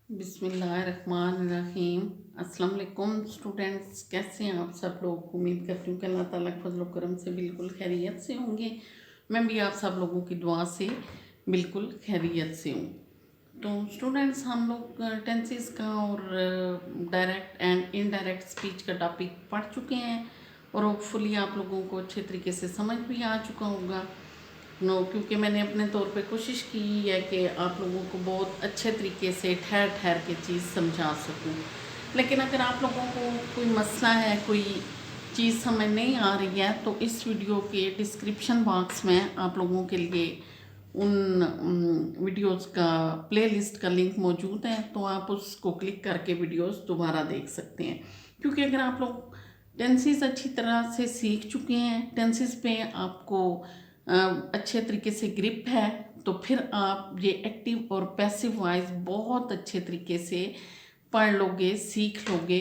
बिस्मिल्लाहिर्रहमानिर्रहीम। अस्सलाम वालेकुम स्टूडेंट्स, कैसे हैं आप सब लोग। उम्मीद करती हूँ कि अल्लाह ताला के फजल करम से बिल्कुल खैरियत से होंगे। मैं भी आप सब लोगों की दुआ से बिल्कुल खैरियत से हूँ। तो स्टूडेंट्स, हम लोग टेंसेस का और डायरेक्ट एंड इनडायरेक्ट स्पीच का टॉपिक पढ़ चुके हैं और होपफुली आप लोगों को अच्छे तरीके से समझ भी आ चुका होगा। क्योंकि मैंने अपने तौर पे कोशिश की है कि आप लोगों को बहुत अच्छे तरीके से ठहर ठहर के चीज़ समझा सकूं। लेकिन अगर आप लोगों को कोई मसला है, कोई चीज़ समझ नहीं आ रही है, तो इस वीडियो के डिस्क्रिप्शन बॉक्स में आप लोगों के लिए उन वीडियोस का प्लेलिस्ट का लिंक मौजूद है, तो आप उसको क्लिक करके वीडियोस दोबारा देख सकते हैं। क्योंकि अगर आप लोग टेंसेस अच्छी तरह से सीख चुके हैं, टेंसेस पे आपको अच्छे तरीके से ग्रिप है, तो फिर आप ये एक्टिव और पैसिव वॉइस बहुत अच्छे तरीके से पढ़ लोगे, सीख लोगे।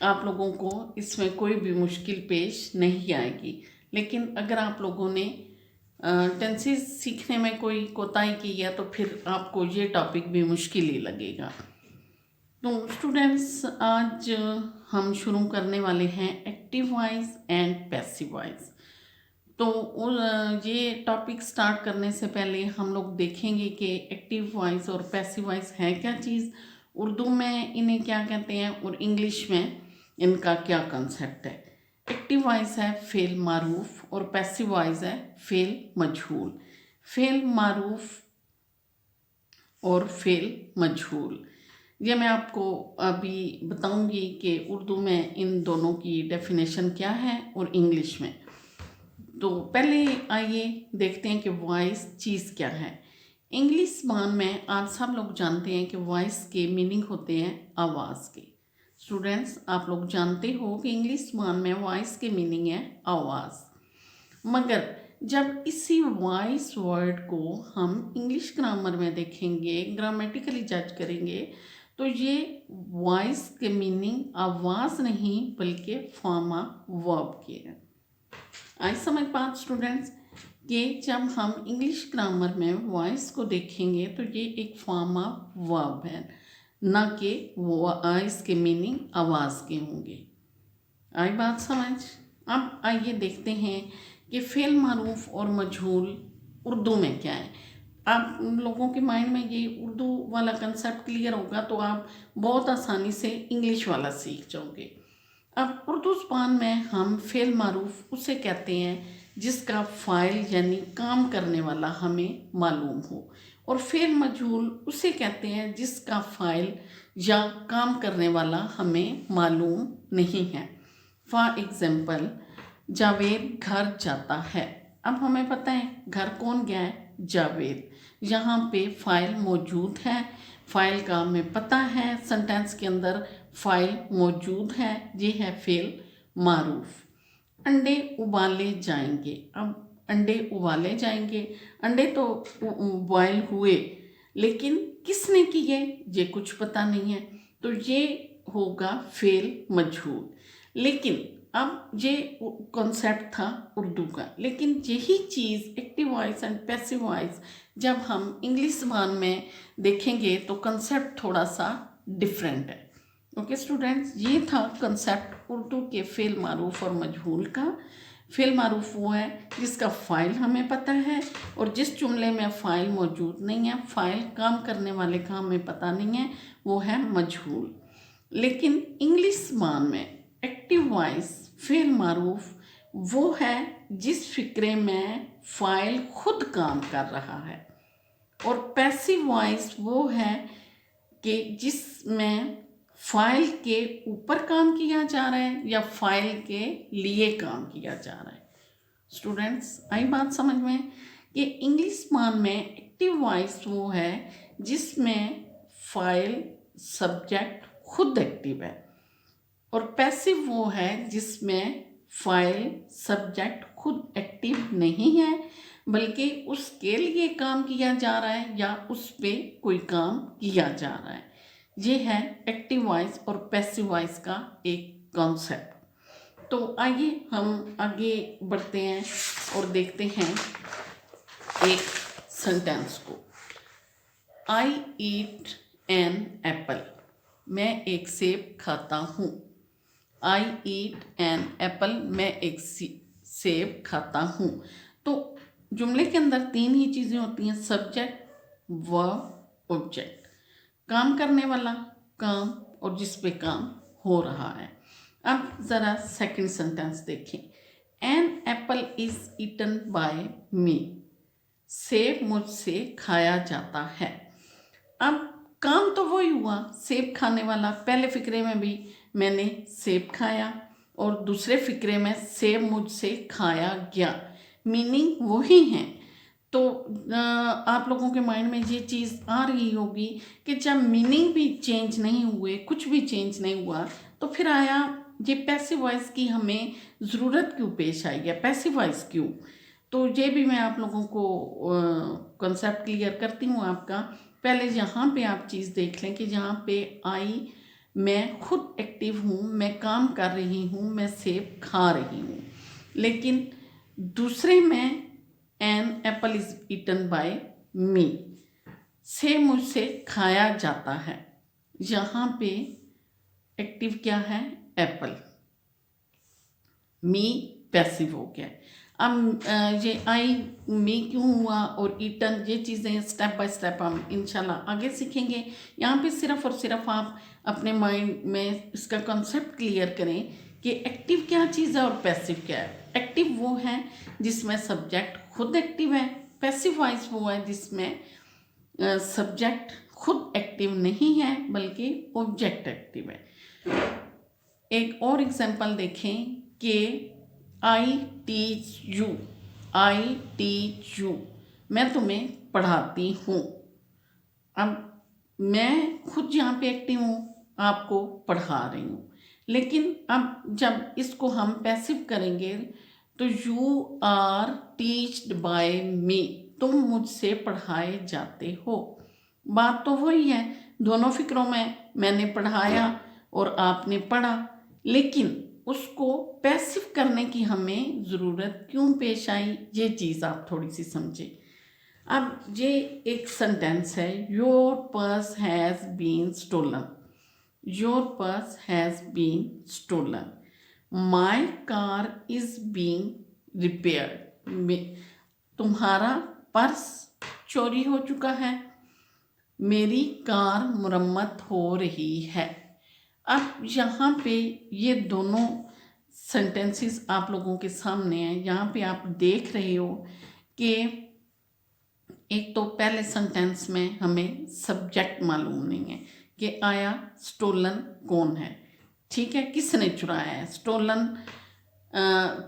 आप लोगों को इसमें कोई भी मुश्किल पेश नहीं आएगी। लेकिन अगर आप लोगों ने टेंसेस सीखने में कोई कोताही की है, तो फिर आपको ये टॉपिक भी मुश्किल ही लगेगा। तो स्टूडेंट्स, आज हम शुरू करने वाले हैं active voice and passive voice. तो ये टॉपिक स्टार्ट करने से पहले हम लोग देखेंगे कि एक्टिव वॉइस और पैसिव वॉइस है क्या चीज़, उर्दू में इन्हें क्या कहते हैं और इंग्लिश में इनका क्या कंसेप्ट है। एक्टिव वॉइस है फ़ेल मारूफ और पैसिव वॉइस है फ़ेल मजहूल। फ़ेल मारूफ और फ़ेल मजहूल, ये मैं आपको अभी बताऊंगी कि उर्दू में इन दोनों की डेफिनेशन क्या है और इंग्लिश में। तो पहले आइए देखते हैं कि वॉइस चीज़ क्या है। इंग्लिश ज़बान में आप सब लोग जानते हैं कि वॉइस के मीनिंग होते हैं आवाज़ के। स्टूडेंट्स, आप लोग जानते हो कि इंग्लिश ज़बान में वॉइस के मीनिंग है आवाज़। मगर जब इसी वॉइस वर्ड को हम इंग्लिश ग्रामर में देखेंगे, ग्रामेटिकली जज करेंगे, तो ये वॉइस के मीनिंग आवाज़ नहीं बल्कि फॉर्म ऑफ वर्ब के हैं। आई समझ बात स्टूडेंट्स, कि जब हम इंग्लिश ग्रामर में वॉइस को देखेंगे तो ये एक फॉर्म ऑफ वर्ब है, ना कि वॉइस के मीनिंग आवाज़ के होंगे। आई बात समझ। अब आइए देखते हैं कि फ़ेल मारूफ और मजहूल उर्दू में क्या है। आप लोगों के माइंड में ये उर्दू वाला कंसेप्ट क्लियर होगा तो आप बहुत आसानी से इंग्लिश वाला सीख जाओगे। अब उर्दू ज़बान में हम फ़ेल मारूफ उसे कहते हैं जिसका फ़ाइल यानी काम करने वाला हमें मालूम हो, और फ़ेल मजहूल उसे कहते हैं जिसका फ़ाइल या काम करने वाला हमें मालूम नहीं है। फॉर एग्ज़ाम्पल, जावेद घर जाता है। अब हमें पता है घर कौन गया है, जावेद। यहाँ पे फ़ाइल मौजूद है, फ़ाइल का हमें पता है, सेंटेंस के अंदर फ़ाइल मौजूद है, ये है फ़ेल मारूफ। अंडे उबाले जाएंगे। अब अंडे उबाले जाएंगे, अंडे तो बॉयल हुए, लेकिन किसने किए ये कुछ पता नहीं है, तो ये होगा फ़ेल मजहूल। लेकिन अब ये कॉन्सेप्ट था उर्दू का, लेकिन यही चीज़ active voice and passive voice जब हम इंग्लिश ज़बान में देखेंगे तो कंसेप्ट थोड़ा सा डिफरेंट है। ओके स्टूडेंट्स, ये था कंसेप्ट उर्दू के फ़ेल मारूफ और मजहूल का। फ़ेल मारूफ वो है जिसका फ़ाइल हमें पता है, और जिस जुमले में फ़ाइल मौजूद नहीं है, फ़ाइल काम करने वाले का हमें पता नहीं है, वो है मजहूल। लेकिन इंग्लिश ज़बान में एक्टिव वॉइस फ़ेल मारूफ वो है जिस फ़िक्रे में फ़ाइल खुद काम कर रहा है, और पैसिव वॉइस वो है कि जिसमें फ़ाइल के ऊपर काम किया जा रहा है या फ़ाइल के लिए काम किया जा रहा है। स्टूडेंट्स, आई बात समझ में कि इंग्लिश ज़बान में एक्टिव वॉइस वो है जिसमें फ़ाइल सब्जेक्ट खुद एक्टिव है, और पैसिव वो है जिसमें फ़ाइल सब्जेक्ट खुद एक्टिव नहीं है बल्कि उसके लिए काम किया जा रहा है या उस पर कोई काम किया जा रहा है। ये है एक्टिव वॉइस और पैसिव वॉइस का एक कॉन्सेप्ट। तो आइए हम आगे बढ़ते हैं और देखते हैं एक सेंटेंस को। आई ईट एन एप्पल, मैं एक सेब खाता हूँ। आई ईट एन एप्पल, मैं एक सेब खाता हूँ। तो जुमले के अंदर तीन ही चीज़ें होती हैं, सब्जेक्ट, वर्ब, ऑब्जेक्ट। काम करने वाला, काम, और जिस पे काम हो रहा है। अब ज़रा सेकंड सेंटेंस देखें। An apple is eaten by me, सेब मुझसे खाया जाता है। अब काम तो वही हुआ, सेब खाने वाला। पहले फिक्रे में भी मैंने सेब खाया और दूसरे फिक्रे में सेब मुझसे खाया गया, मीनिंग वही है। तो आप लोगों के माइंड में ये चीज़ आ रही होगी कि जब मीनिंग भी चेंज नहीं हुए, कुछ भी चेंज नहीं हुआ, तो फिर आया ये पैसिव वॉइस की हमें ज़रूरत क्यों पेश आई है, पैसिव वॉइस क्यों। तो ये भी मैं आप लोगों को कॉन्सेप्ट क्लियर करती हूँ आपका। पहले यहाँ पे आप चीज़ देख लें कि जहाँ पे आई, मैं खुद एक्टिव हूँ, मैं काम कर रही हूँ, मैं सेब खा रही हूँ। लेकिन दूसरे में an apple is eaten by me, सेब मुझसे खाया जाता है। यहाँ पे एक्टिव क्या है, एप्पल, मी पैसिव हो गया। अब ये आई मी क्यों हुआ और ईटन, ये चीज़ें स्टेप बाय स्टेप हम इंशाल्लाह आगे सीखेंगे। यहाँ पे सिर्फ और सिर्फ आप अपने माइंड में इसका कॉन्सेप्ट क्लियर करें कि एक्टिव क्या चीज़ है और पैसिव क्या है। एक्टिव वो है जिसमें सब्जेक्ट खुद एक्टिव है, पैसिव वॉइस वो है जिसमें सब्जेक्ट खुद एक्टिव नहीं है बल्कि ऑब्जेक्ट एक्टिव है। एक और एग्जांपल देखें कि I teach you, I teach you, मैं तुम्हें पढ़ाती हूँ। अब मैं खुद यहाँ पे एक्टिव हूँ, आपको पढ़ा रही हूँ। लेकिन अब जब इसको हम पैसिव करेंगे तो यू आर टीच्ड बाय मी, तुम मुझसे पढ़ाए जाते हो। बात तो वही है, दोनों फिक्रों में मैंने पढ़ाया और आपने पढ़ा, लेकिन उसको पैसिव करने की हमें ज़रूरत क्यों पेश आई, ये चीज़ आप थोड़ी सी समझें। अब ये एक सेंटेंस है, your purse has been stolen, your purse has been stolen, my car is being repaired, तुम्हारा पर्स चोरी हो चुका है, मेरी कार मुरम्मत हो रही है। अब यहाँ पे ये दोनों सेंटेंसेस आप लोगों के सामने हैं। यहाँ पे आप देख रहे हो कि एक तो पहले सेंटेंस में हमें सब्जेक्ट मालूम नहीं है कि आया स्टोलन कौन है, ठीक है, किसने चुराया है। स्टोलन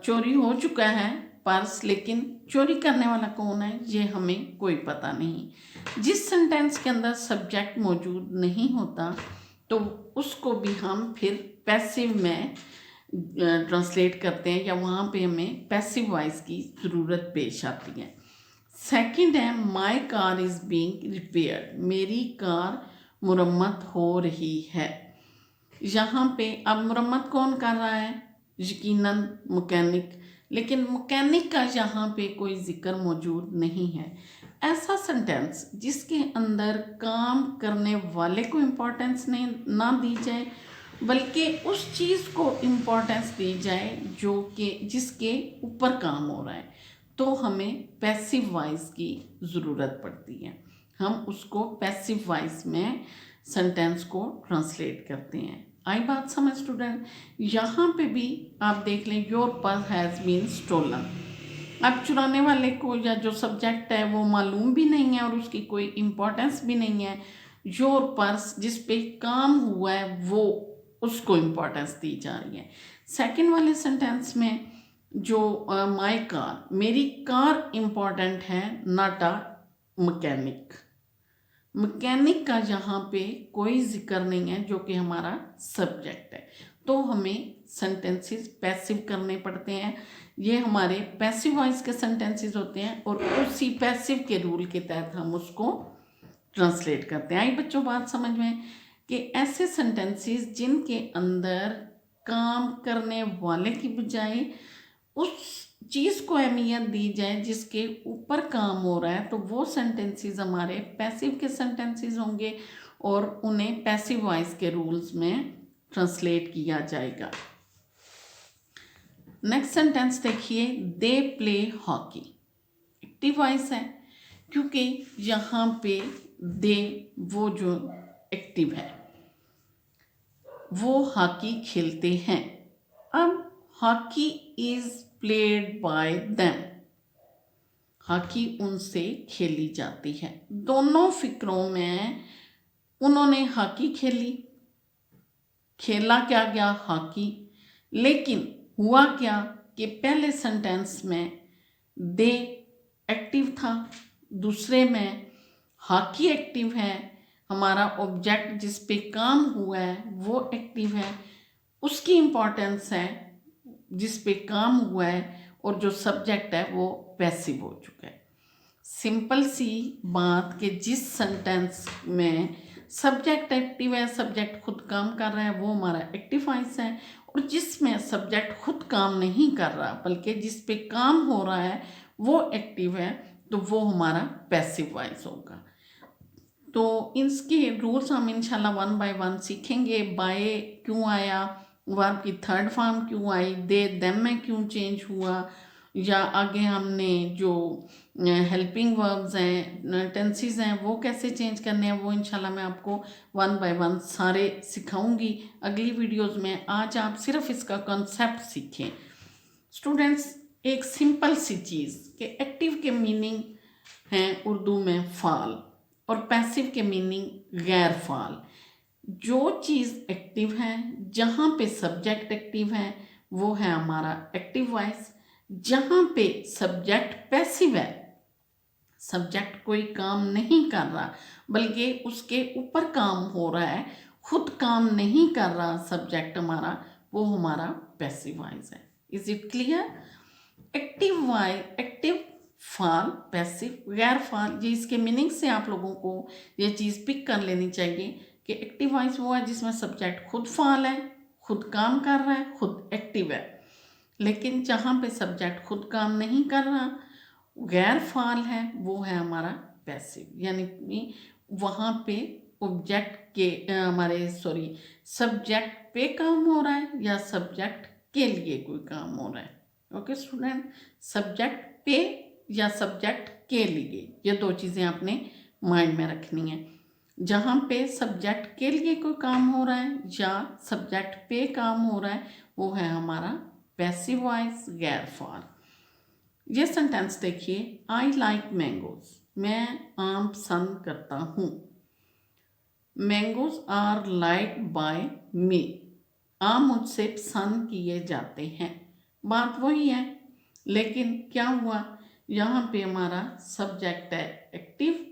चोरी हो चुका है पर्स, लेकिन चोरी करने वाला कौन है ये हमें कोई पता नहीं। जिस सेंटेंस के अंदर सब्जेक्ट मौजूद नहीं होता तो उसको भी हम फिर पैसिव में ट्रांसलेट करते हैं, या वहाँ पे हमें पैसिव वॉइस की ज़रूरत पेश आती है। सेकंड है माई कार इज़ बीइंग रिपेयर्ड, मेरी कार मुरम्मत हो रही है। यहाँ पे अब मुरम्मत कौन कर रहा है, यकीनन मैकेनिक, लेकिन मैकेनिक का यहाँ पे कोई जिक्र मौजूद नहीं है। ऐसा सेंटेंस जिसके अंदर काम करने वाले को इम्पोर्टेंस नहीं ना दी जाए बल्कि उस चीज़ को इम्पोर्टेंस दी जाए जो कि जिसके ऊपर काम हो रहा है, तो हमें पैसिव वॉइस की ज़रूरत पड़ती है। हम उसको पैसिव वॉइस में सेंटेंस को ट्रांसलेट करते हैं। आई बात समझ स्टूडेंट। यहाँ पे भी आप देख लें, your purse has been stolen. अब चुराने वाले को या जो सब्जेक्ट है वो मालूम भी नहीं है और उसकी कोई इम्पोर्टेंस भी नहीं है। योर पर्स जिस पे काम हुआ है वो उसको इम्पोर्टेंस दी जा रही है। सेकंड वाले सेंटेंस में जो माई कार, मेरी कार इम्पोर्टेंट है, नॉट अ मैकेनिक। मैकेनिक का यहाँ पे कोई जिक्र नहीं है जो कि हमारा सब्जेक्ट है, तो हमें सेंटेंसेस पैसिव करने पड़ते हैं। ये हमारे पैसिव वॉइस के सेंटेंसेस होते हैं और उसी पैसिव के रूल के तहत हम उसको ट्रांसलेट करते हैं। आई बच्चों बात समझ में कि ऐसे सेंटेंसेस जिनके अंदर काम करने वाले की बजाय उस चीज़ को अहमियत दी जाए जिसके ऊपर काम हो रहा है, तो वो सेंटेंसेस हमारे पैसिव के सेंटेंसेस होंगे। और उन्हें पैसिव वॉइस के रूल्स में ट्रांसलेट किया जाएगा। नेक्स्ट सेंटेंस देखिए, they play hockey. Active voice है क्योंकि यहाँ पे दे वो जो एक्टिव है वो हॉकी खेलते हैं। अब hockey is played by them, hockey उनसे खेली जाती है। दोनों फिक्रों में उन्होंने हॉकी खेली, खेला क्या गया हॉकी, लेकिन हुआ क्या कि पहले सेंटेंस में दे एक्टिव था, दूसरे में हॉकी एक्टिव है, हमारा ऑब्जेक्ट जिस पे काम हुआ है वो एक्टिव है, उसकी इम्पोर्टेंस है जिस पे काम हुआ है, और जो सब्जेक्ट है वो पैसिव हो चुका है। सिंपल सी बात कि जिस सेंटेंस में सब्जेक्ट एक्टिव है, सब्जेक्ट खुद काम कर रहा है, वो हमारा एक्टिव वॉइस है, और जिसमें सब्जेक्ट खुद काम नहीं कर रहा बल्कि जिस पे काम हो रहा है वो एक्टिव है, तो वो हमारा पैसिव वॉइस होगा। तो इसके रूल्स हम इंशाल्लाह वन बाय वन सीखेंगे। बाय क्यों आया, वर्ब की थर्ड फॉर्म क्यों आई, दे देम में क्यों चेंज हुआ, या आगे हमने जो हेल्पिंग वर्ब्स हैं, टेंसेस हैं, वो कैसे चेंज करने हैं, वो इंशाल्लाह मैं आपको वन बाय वन सारे सिखाऊंगी अगली वीडियोस में। आज आप सिर्फ इसका कॉन्सेप्ट सीखें। स्टूडेंट्स, एक सिंपल सी चीज़ कि एक्टिव के मीनिंग हैं उर्दू में फ़ाल और पैसिव के मीनिंग गैर फ़ाल। जो चीज़ एक्टिव है, जहाँ पे सब्जेक्ट एक्टिव है, वो है हमारा एक्टिव वॉइस। जहाँ पे सब्जेक्ट पैसिव है, सब्जेक्ट कोई काम नहीं कर रहा बल्कि उसके ऊपर काम हो रहा है, खुद काम नहीं कर रहा सब्जेक्ट हमारा, वो हमारा पैसिव वॉइस है। Is it clear? Active voice, active fall, passive गैर फाल, ये इसके मीनिंग से आप लोगों को ये चीज़ पिक कर लेनी चाहिए कि एक्टिव वॉइस वो है जिसमें सब्जेक्ट खुद फाल है, खुद काम कर रहा है, खुद एक्टिव है। लेकिन जहाँ पे सब्जेक्ट खुद काम नहीं कर रहा, गैर फाल है, वो है हमारा पैसिव, यानी कि वहाँ पे ऑब्जेक्ट के सब्जेक्ट पे काम हो रहा है या सब्जेक्ट के लिए कोई काम हो रहा है। ओके स्टूडेंट, सब्जेक्ट पे या सब्जेक्ट के लिए, ये दो चीज़ें आपने माइंड में रखनी है। जहाँ पे सब्जेक्ट के लिए कोई काम हो रहा है या सब्जेक्ट पे काम हो रहा है, वो है हमारा पैसिव वॉइस, गैर फाल। ये सेंटेंस देखिए, आई लाइक मैंगोज, मैं आम पसंद करता हूँ। मैंगोज आर लाइक बाय मी, आम मुझसे पसंद किए जाते हैं। बात वही है, लेकिन क्या हुआ, यहाँ पे हमारा सब्जेक्ट है एक्टिव,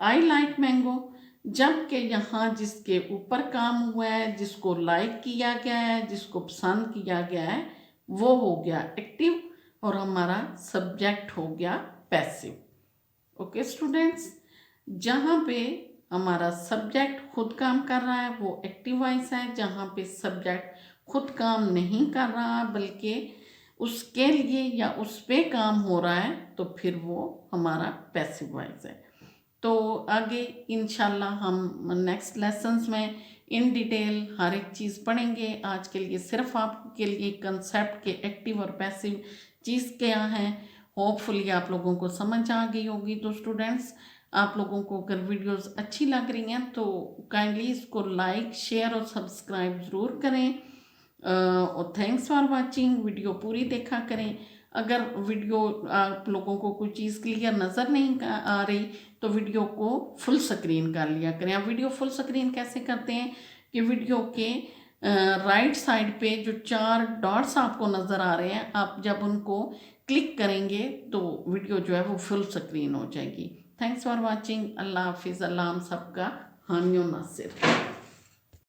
आई लाइक मैंगो, जबकि यहाँ जिसके ऊपर काम हुआ है, जिसको लाइक किया गया है, जिसको पसंद किया गया है, वो हो गया एक्टिव और हमारा सब्जेक्ट हो गया पैसिव। ओके स्टूडेंट्स, जहाँ पे हमारा सब्जेक्ट खुद काम कर रहा है वो एक्टिव वॉइस है, जहाँ पे सब्जेक्ट खुद काम नहीं कर रहा बल्कि उसके लिए या उस पे काम हो रहा है, तो फिर वो हमारा पैसिव वॉइस है। तो आगे इंशाल्लाह हम नेक्स्ट लेसन्स में इन डिटेल हर एक चीज़ पढ़ेंगे। आज के लिए सिर्फ आपके लिए कंसेप्ट के एक्टिव और पैसिव चीज़ क्या है, होपफुली आप लोगों को समझ आ गई होगी। तो स्टूडेंट्स, आप लोगों को अगर वीडियोस अच्छी लग रही हैं तो काइंडली इसको लाइक, शेयर और सब्सक्राइब ज़रूर करें। और थैंक्स फॉर वाचिंग, वीडियो पूरी देखा करें। अगर वीडियो आप लोगों को कोई चीज़ क्लियर नज़र नहीं आ रही तो वीडियो को फुल स्क्रीन कर लिया करें। आप वीडियो फुल स्क्रीन कैसे करते हैं कि वीडियो के राइट साइड पे जो 4 डॉट्स आपको नज़र आ रहे हैं, आप जब उनको क्लिक करेंगे तो वीडियो जो है वो फुल स्क्रीन हो जाएगी। Thanks for watching. अल्लाह हाफिज़। अल्लाह हम सबका हामी और नासिर।